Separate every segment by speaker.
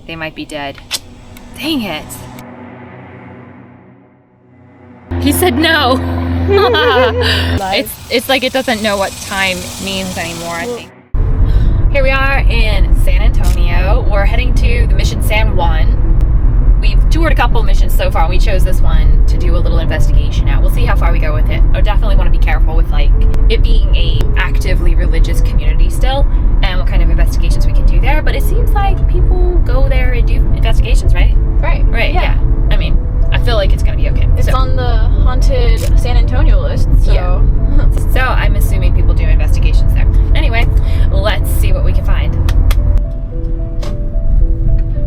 Speaker 1: They might be dead. Dang it. He said no. It's like it doesn't know what time means anymore, I think. Here we are in San Antonio. We're heading to the mission San Juan. We've toured a couple missions so far. We chose this one to do a little investigation at. We'll see how far we go with it. I definitely want to be careful with like it being a actively religious community still, and what kind of investigations we can do there. But it seems like people go there and do investigations, right? Right. Yeah. I mean, I feel like it's gonna be okay.
Speaker 2: It's on the haunted San Antonio list, so.
Speaker 1: Yeah. So I'm assuming people do investigations there. Anyway, let's see what we can find.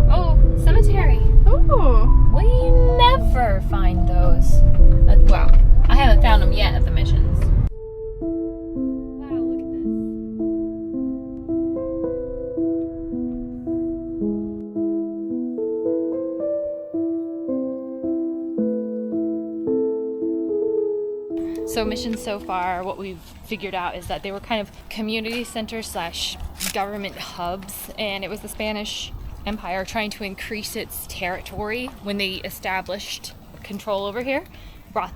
Speaker 1: Oh, cemetery.
Speaker 2: Ooh.
Speaker 1: We never find those. Well, I haven't found them yet at the missions. Wow, look at this. So missions so far, what we've figured out is that they were kind of community centers / government hubs, and it was the Spanish Empire trying to increase its territory when they established control over here.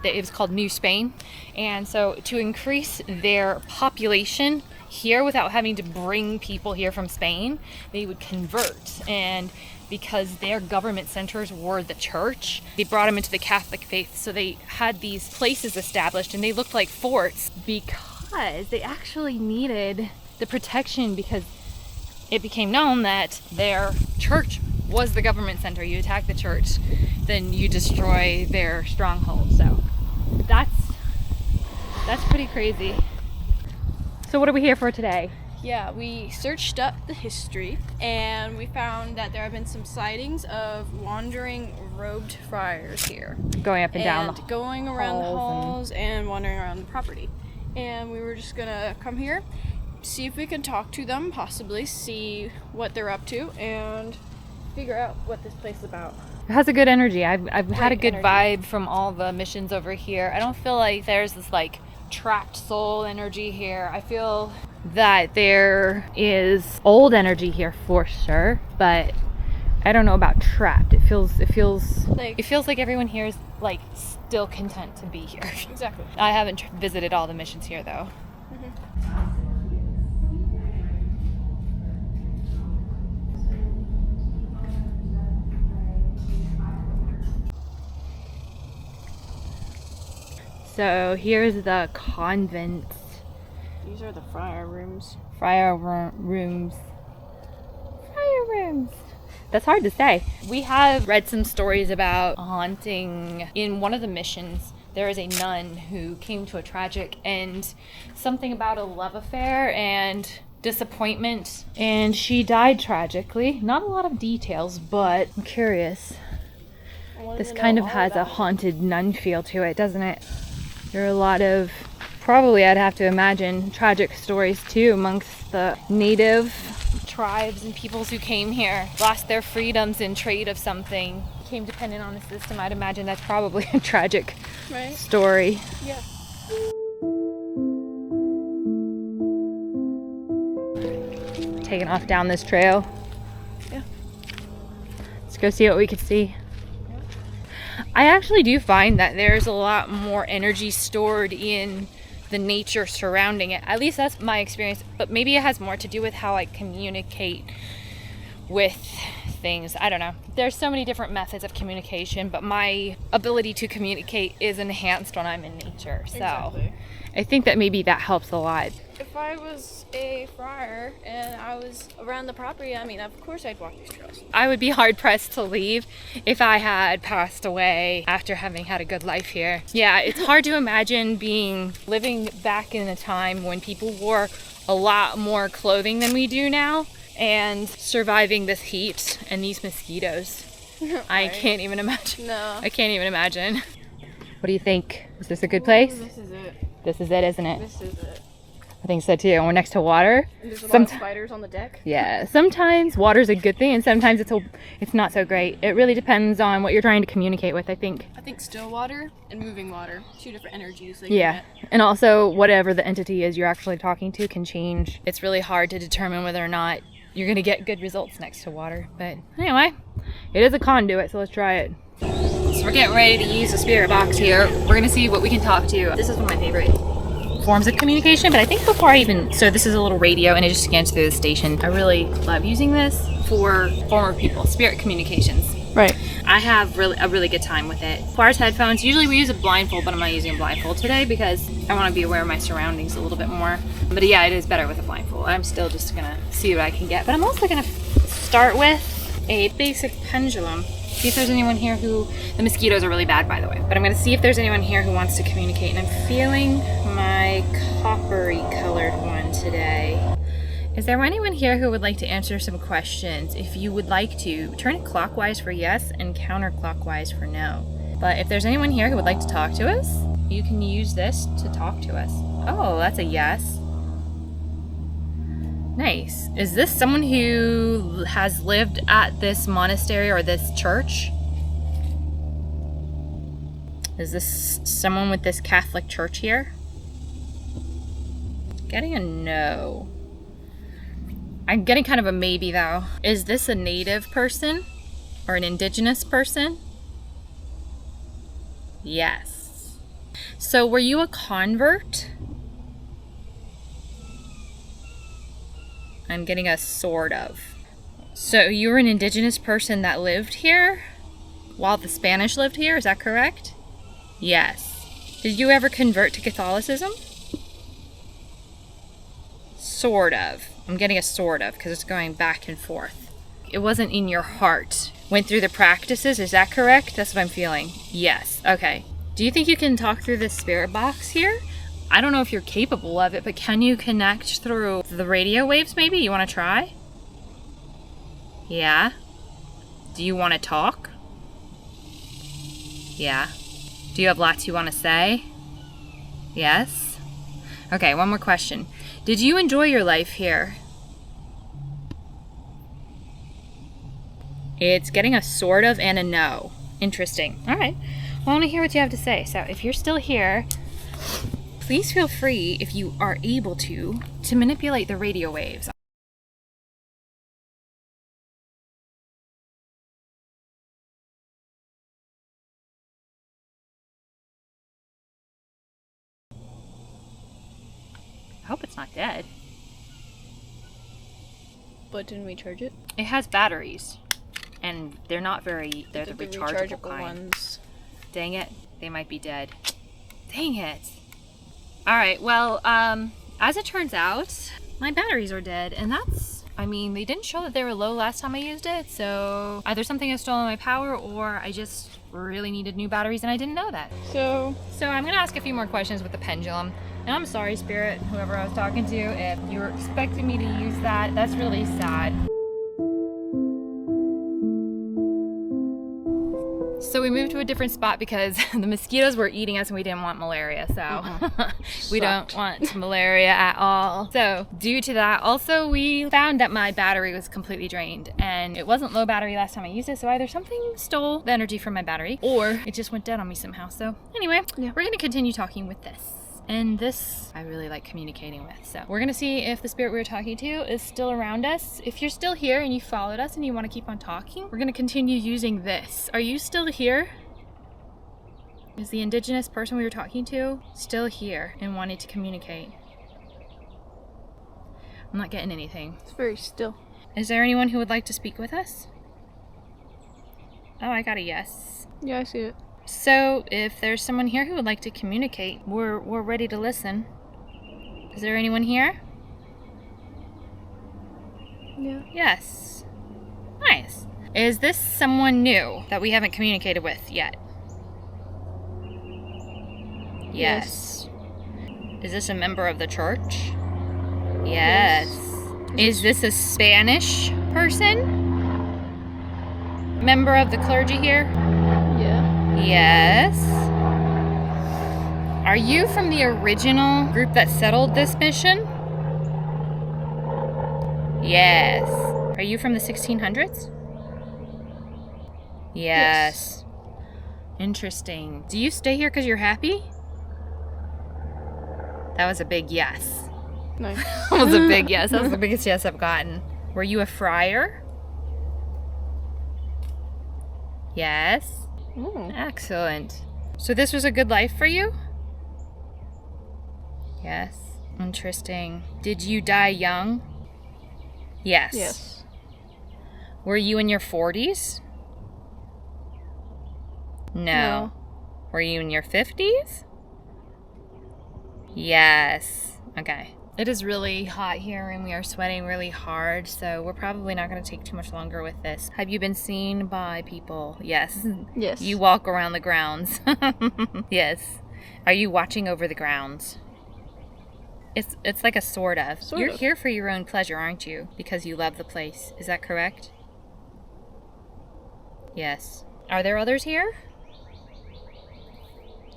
Speaker 1: It was called New Spain, and so to increase their population here without having to bring people here from Spain, they would convert. And because their government centers were the church, they brought them into the Catholic faith. So they had these places established, and they looked like forts because they actually needed the protection, because it became known that their church was the government center. You attack the church, then you destroy their stronghold. So that's pretty crazy. So what are we here for today?
Speaker 2: Yeah, we searched up the history, and we found that there have been some sightings of wandering robed friars here.
Speaker 1: Going up and down the
Speaker 2: going around the halls and wandering around the property. And we were just gonna come here, see if we can talk to them, possibly see what they're up to, and figure out what this place is about.
Speaker 1: It has a good energy. I've had a good
Speaker 2: energy.
Speaker 1: vibe from all the missions over here. I don't feel like there's this like trapped soul energy here. I feel that there is old energy here for sure, but I don't know about trapped. It feels like everyone here is like still content to be here.
Speaker 2: Exactly.
Speaker 1: I haven't visited all the missions here though. So here's the convent.
Speaker 2: These are the friar rooms.
Speaker 1: Friar rooms. That's hard to say. We have read some stories about a haunting in one of the missions. There is a nun who came to a tragic end, something about a love affair and disappointment, and she died tragically. Not a lot of details, but I'm curious. This kind of has a haunted nun feel to it, doesn't it? There are a lot of, probably I'd have to imagine, tragic stories too amongst the native tribes and peoples who came here, lost their freedoms in trade of something, became dependent on the system. I'd imagine that's probably a tragic story.
Speaker 2: Yeah.
Speaker 1: Taking off down this trail.
Speaker 2: Yeah.
Speaker 1: Let's go see what we could see. I actually do find that there's a lot more energy stored in the nature surrounding it. At least that's my experience, but maybe it has more to do with how I communicate with things. I don't know. There's so many different methods of communication, but my ability to communicate is enhanced when I'm in nature. So
Speaker 2: Exactly.
Speaker 1: I think that maybe that helps a lot.
Speaker 2: If I was a friar and I was around the property, I mean, of course I'd walk these trails.
Speaker 1: I would be hard pressed to leave if I had passed away after having had a good life here. Yeah, it's hard to imagine living back in a time when people wore a lot more clothing than we do now and surviving this heat and these mosquitoes. I can't even imagine.
Speaker 2: No.
Speaker 1: I can't even imagine. What do you think? Is this a good place?
Speaker 2: This is it.
Speaker 1: This is it, isn't it?
Speaker 2: This is it.
Speaker 1: I think so too. And we're next to water.
Speaker 2: And there's a lot of spiders on the deck.
Speaker 1: Yeah, sometimes water's a good thing and sometimes it's not so great. It really depends on what you're trying to communicate with, I think.
Speaker 2: I think still water and moving water, two different energies.
Speaker 1: Yeah, and also whatever the entity is you're actually talking to can change. It's really hard to determine whether or not you're gonna get good results next to water. But anyway, it is a conduit, so let's try it. So we're getting ready to use the spirit box here. We're gonna see what we can talk to. This is one of my favorite forms of communication, but I think before I even, so this is a little radio and it just scans through the station. I really love using this for former people, spirit communications.
Speaker 2: Right.
Speaker 1: I have a really good time with it. As far as headphones, usually we use a blindfold, but I'm not using a blindfold today because I want to be aware of my surroundings a little bit more. But yeah, it is better with a blindfold. I'm still just gonna see what I can get. But I'm also gonna start with a basic pendulum. See if there's anyone here who, the mosquitoes are really bad, by the way. But I'm gonna see if there's anyone here who wants to communicate. And I'm feeling my coppery colored one today. Is there anyone here who would like to answer some questions? If you would like to, turn it clockwise for yes and counterclockwise for no. But if there's anyone here who would like to talk to us, you can use this to talk to us. Oh, that's a yes. Nice. Is this someone who has lived at this monastery or this church? Is this someone with this Catholic church here? Getting a no. I'm getting kind of a maybe though. Is this a native person or an indigenous person? Yes. So were you a convert? I'm getting a sort of. So you were an indigenous person that lived here while the Spanish lived here, is that correct? Yes. Did you ever convert to Catholicism? Sort of. I'm getting a sort of because it's going back and forth. It wasn't in your heart. Went through the practices, is that correct? That's what I'm feeling. Yes. Okay. Do you think you can talk through the spirit box here? I don't know if you're capable of it, but can you connect through the radio waves maybe? You want to try? Yeah. Do you want to talk? Yeah. Do you have lots you want to say? Yes. Okay, one more question. Did you enjoy your life here? It's getting a sort of and a no. Interesting. All right. Well, I want to hear what you have to say. So if you're still here, please feel free, if you are able to manipulate the radio waves. I hope it's not dead.
Speaker 2: But didn't we charge it?
Speaker 1: It has batteries, and they're not very, they're the rechargeable kind.
Speaker 2: Ones.
Speaker 1: Dang it, they might be dead. Dang it. All right, well, as it turns out, my batteries are dead, and that's, I mean, they didn't show that they were low last time I used it, so either something has stolen my power or I just really needed new batteries and I didn't know that. So I'm gonna ask a few more questions with the pendulum. And I'm sorry, Spirit, whoever I was talking to, if you were expecting me to use that. That's really sad. So we moved to a different spot because the mosquitoes were eating us and we didn't want malaria, so we don't want malaria at all. So due to that, also we found that my battery was completely drained and it wasn't low battery last time I used it, so either something stole the energy from my battery or it just went dead on me somehow. So anyway, we're gonna continue talking with this. And this I really like communicating with. So we're gonna see if the spirit we were talking to is still around us. If you're still here and you followed us and you wanna keep on talking, we're gonna continue using this. Are you still here? Is the indigenous person we were talking to still here and wanting to communicate? I'm not getting anything.
Speaker 2: It's very still.
Speaker 1: Is there anyone who would like to speak with us? Oh, I got a yes.
Speaker 2: Yeah, I see it.
Speaker 1: So, if there's someone here who would like to communicate, we're ready to listen. Is there anyone here?
Speaker 2: Yeah.
Speaker 1: Yes. Nice. Is this someone new that we haven't communicated with yet? Yes. Is this a member of the church? Yes. Is this a Spanish person? Member of the clergy here?
Speaker 2: Yeah.
Speaker 1: Yes. Are you from the original group that settled this mission? Yes. Are you from the 1600s? Yes. Interesting. Do you stay here because you're happy? That was a big yes.
Speaker 2: Nice.
Speaker 1: That was a big yes. That was the biggest yes I've gotten. Were you a friar? Yes. Excellent. So this was a good life for you? Yes. Interesting. Did you die young? Yes.
Speaker 2: Yes.
Speaker 1: Were you in your 40s? No. Were you in your 50s? Yes. Okay. It is really hot here and we are sweating really hard, so we're probably not going to take too much longer with this. Have you been seen by people? Yes.
Speaker 2: Yes.
Speaker 1: You walk around the grounds. Yes. Are you watching over the grounds? It's like a sort of. You're here for your own pleasure, aren't you? Because you love the place. Is that correct? Yes. Are there others here?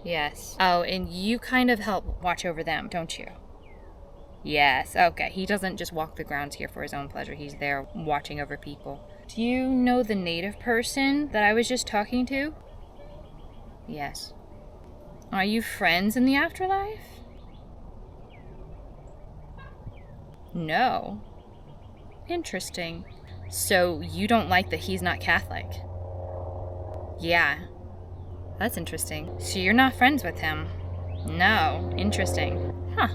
Speaker 1: Yes. Oh, and you kind of help watch over them, don't you? Yes. Okay. He doesn't just walk the grounds here for his own pleasure. He's there watching over people. Do you know the native person that I was just talking to? Yes. Are you friends in the afterlife? No. Interesting. So you don't like that he's not Catholic? Yeah. That's interesting. So you're not friends with him? No. Interesting. Huh.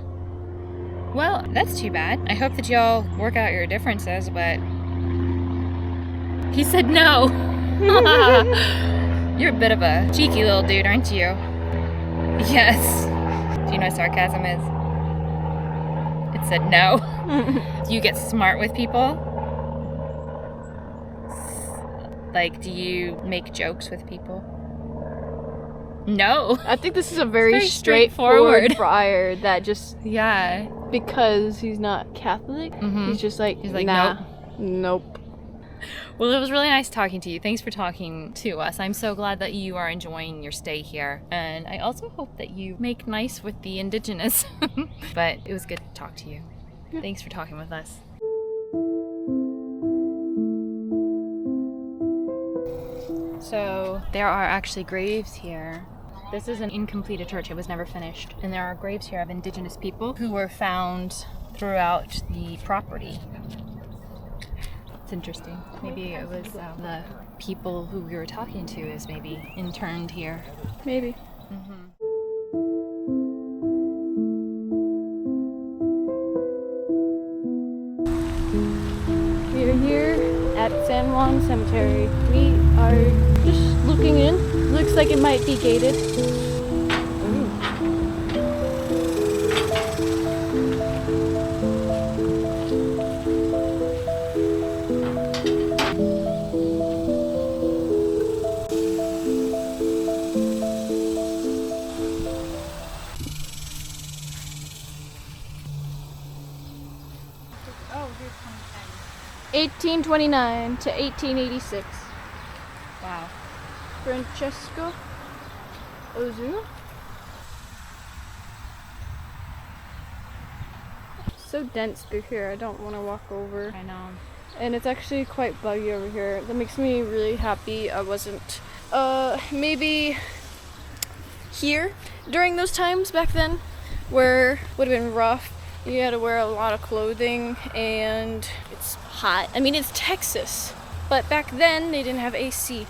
Speaker 1: Well, that's too bad. I hope that y'all work out your differences, but... He said no! You're a bit of a cheeky little dude, aren't you? Yes. Do you know what sarcasm is? It said no. Do you get smart with people? Like, do you make jokes with people? No.
Speaker 2: I think this is a very
Speaker 1: It's
Speaker 2: straightforward friar that just,
Speaker 1: Yeah.
Speaker 2: because he's not Catholic, he's just like, nah, nope.
Speaker 1: Well, it was really nice talking to you. Thanks for talking to us. I'm so glad that you are enjoying your stay here. And I also hope that you make nice with the indigenous. But it was good to talk to you.
Speaker 2: Yeah.
Speaker 1: Thanks for talking with us. So there are actually graves here. This is an incompleted church. It was never finished. And there are graves here of indigenous people who were found throughout the property. It's interesting. Maybe it was the people who we were talking to is maybe interned here.
Speaker 2: Maybe. We are here at San Juan Cemetery. We are just looking in. Looks like it might be gated.
Speaker 1: Oh, here's
Speaker 2: 1829 to 1886.
Speaker 1: Wow.
Speaker 2: Francesco Ozuna. So dense through here. I don't want to walk over.
Speaker 1: I know.
Speaker 2: And it's actually quite buggy over here. That makes me really happy I wasn't maybe here during those times back then where it would have been rough. You had to wear a lot of clothing and it's hot. I mean, it's Texas, but back then they didn't have AC.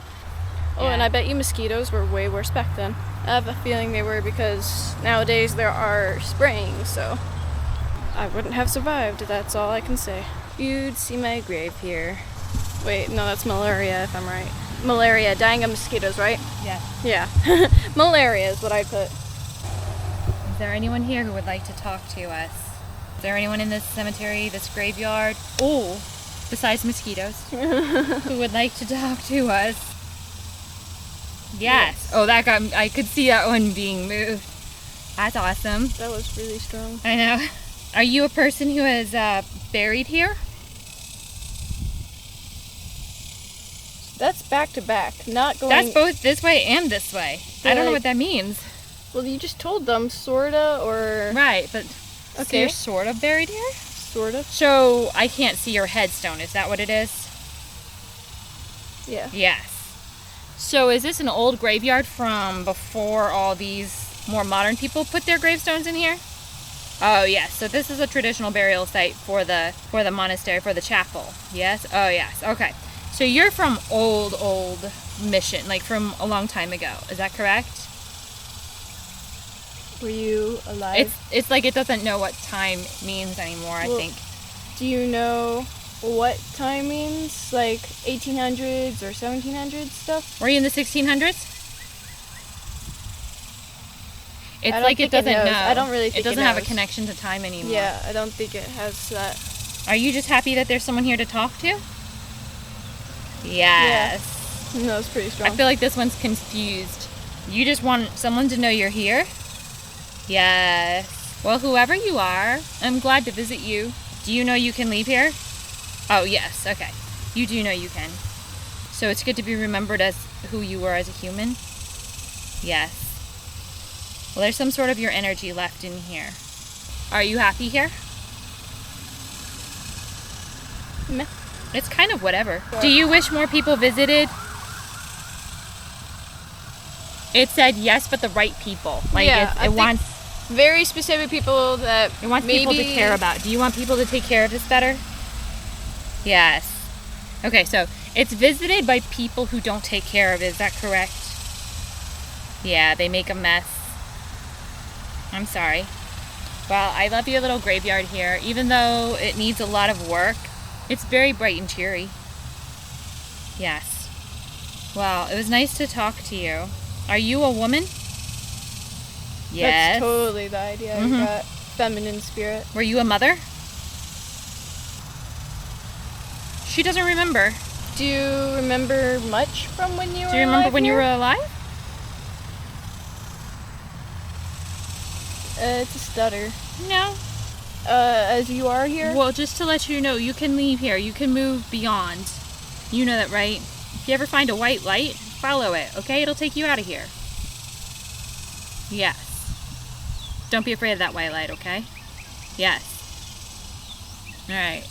Speaker 2: Oh, and I bet you mosquitoes were way worse back then. I have a feeling they were because nowadays there are spraying, so I wouldn't have survived. That's all I can say. You'd see my grave here. Wait, no, that's malaria if I'm right. Malaria, dying of mosquitoes, right?
Speaker 1: Yeah.
Speaker 2: Yeah. Malaria is what I'd put.
Speaker 1: Is there anyone here who would like to talk to us? Is there anyone in this cemetery, this graveyard, besides mosquitoes, who would like to talk to us? Yes. Oh, I could see that one being moved. That's awesome.
Speaker 2: That was really strong.
Speaker 1: I know. Are you a person who is buried here?
Speaker 2: That's back to back, not going...
Speaker 1: That's both this way and this way. I don't know what that means.
Speaker 2: Well, you just told them, sorta, or...
Speaker 1: Right, but so
Speaker 2: Okay.
Speaker 1: you're sort of buried here?
Speaker 2: Sort of.
Speaker 1: So I can't see your headstone. Is that what it is?
Speaker 2: Yeah.
Speaker 1: Yes. So is this an old graveyard from before all these more modern people put their gravestones in here? Oh yes, so this is a traditional burial site for the monastery, for the chapel. Yes? Oh yes, okay. So you're from old mission, like from a long time ago, is that correct?
Speaker 2: Were you alive?
Speaker 1: It's like it doesn't know what time means anymore, I think.
Speaker 2: Do you know what time means? Like 1800s or 1700s stuff?
Speaker 1: Were you in the 1600s? It's
Speaker 2: I don't
Speaker 1: like
Speaker 2: think
Speaker 1: it doesn't
Speaker 2: knows.
Speaker 1: know.
Speaker 2: I don't really think
Speaker 1: it doesn't have a
Speaker 2: knows.
Speaker 1: connection to time anymore.
Speaker 2: Yeah, I don't think it has that.
Speaker 1: Are you just happy that there's someone here to talk to? Yes.
Speaker 2: Yeah. No, it's pretty strong.
Speaker 1: I feel like this one's confused. You just want someone to know you're here? Yes. Well, whoever you are, I'm glad to visit you. Do you know you can leave here? Oh, yes. Okay. You do know you can. So it's good to be remembered as who you were as a human? Yes. Well, there's some sort of your energy left in here. Are you happy here?
Speaker 2: Meh.
Speaker 1: It's kind of whatever. Do you wish more people visited? It said yes, but the right people. Like
Speaker 2: Yeah, I
Speaker 1: it
Speaker 2: think
Speaker 1: wants
Speaker 2: very specific people that
Speaker 1: it wants people to care about. Do you want people to take care of this better? Yes. Okay, so it's visited by people who don't take care of it. Is that correct? Yeah, they make a mess. I'm sorry. Well, I love your little graveyard here. Even though it needs a lot of work, it's very bright and cheery. Yes. Well, it was nice to talk to you. Are you a woman? Yes.
Speaker 2: That's totally the idea. You got feminine spirit.
Speaker 1: Were you a mother? She doesn't remember.
Speaker 2: Do you remember much from when you were alive?
Speaker 1: Do you remember when you
Speaker 2: here?
Speaker 1: were alive?
Speaker 2: It's a stutter.
Speaker 1: No.
Speaker 2: As you are here?
Speaker 1: Well, just to let you know, you can leave here. You can move beyond. You know that, right? If you ever find a white light, follow it, okay? It'll take you out of here. Yes. Don't be afraid of that white light, okay? Yes. All right.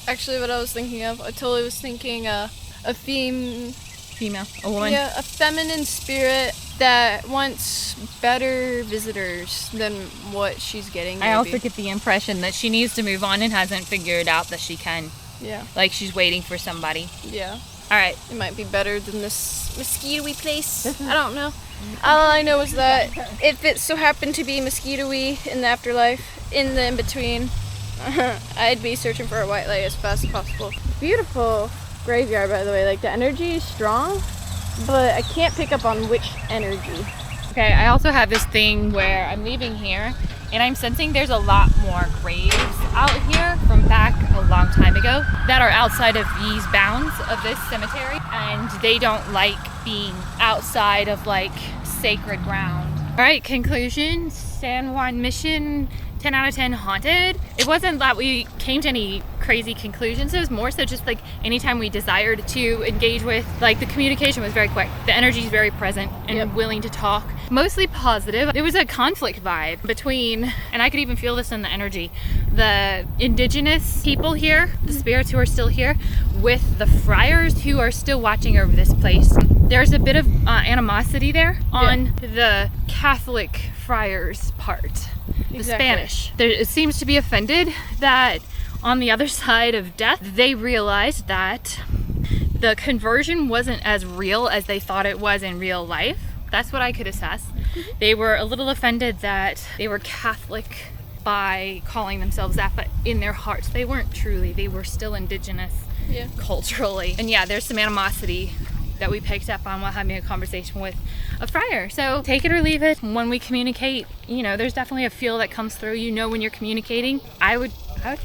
Speaker 2: Actually, what I was thinking of, I totally was thinking a
Speaker 1: Female. A woman.
Speaker 2: yeah, a feminine spirit that wants better visitors than what she's getting.
Speaker 1: I also
Speaker 2: maybe.
Speaker 1: get the impression that she needs to move on and hasn't figured out that she can.
Speaker 2: Yeah,
Speaker 1: Like she's waiting for somebody.
Speaker 2: yeah.
Speaker 1: All right.
Speaker 2: It might be better than this mosquito-y place. I don't know. All I know is that if it so happened to be mosquito-y in the afterlife, in the in-between, I'd be searching for a white light as fast as possible. Beautiful graveyard, by the way. Like, the energy is strong, but I can't pick up on which energy.
Speaker 1: Okay, I also have this thing where I'm leaving here and I'm sensing there's a lot more graves out here from back a long time ago that are outside of these bounds of this cemetery, and they don't like being outside of like sacred ground. All right, conclusion, San Juan mission, 10 out of 10 haunted. It wasn't that we came to any crazy conclusions. It was more so just like anytime we desired to engage with, like the communication was very quick. The energy is very present and willing to talk. Mostly positive. There was a conflict vibe between, and I could even feel this in the energy, the indigenous people here, the spirits who are still here, with the friars who are still watching over this place. There's a bit of animosity there on the Catholic friars part. The Spanish. It seems to be offended that on the other side of death, they realized that the conversion wasn't as real as they thought it was in real life. That's what I could assess. They were a little offended that they were Catholic by calling themselves that, but in their hearts, they weren't truly. They were still indigenous culturally. And yeah, there's some animosity that we picked up on while having a conversation with a friar. So take it or leave it. When we communicate, you know, there's definitely a feel that comes through. You know when you're communicating. I would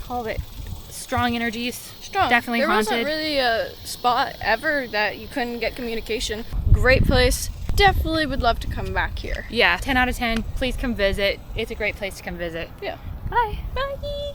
Speaker 1: call it strong energies.
Speaker 2: Strong.
Speaker 1: Definitely
Speaker 2: there
Speaker 1: haunted.
Speaker 2: There wasn't really a spot ever that you couldn't get communication. Great place. Definitely would love to come back here.
Speaker 1: Yeah, 10 out of 10. Please come visit. It's a great place to come visit.
Speaker 2: Yeah.
Speaker 1: Bye. Bye.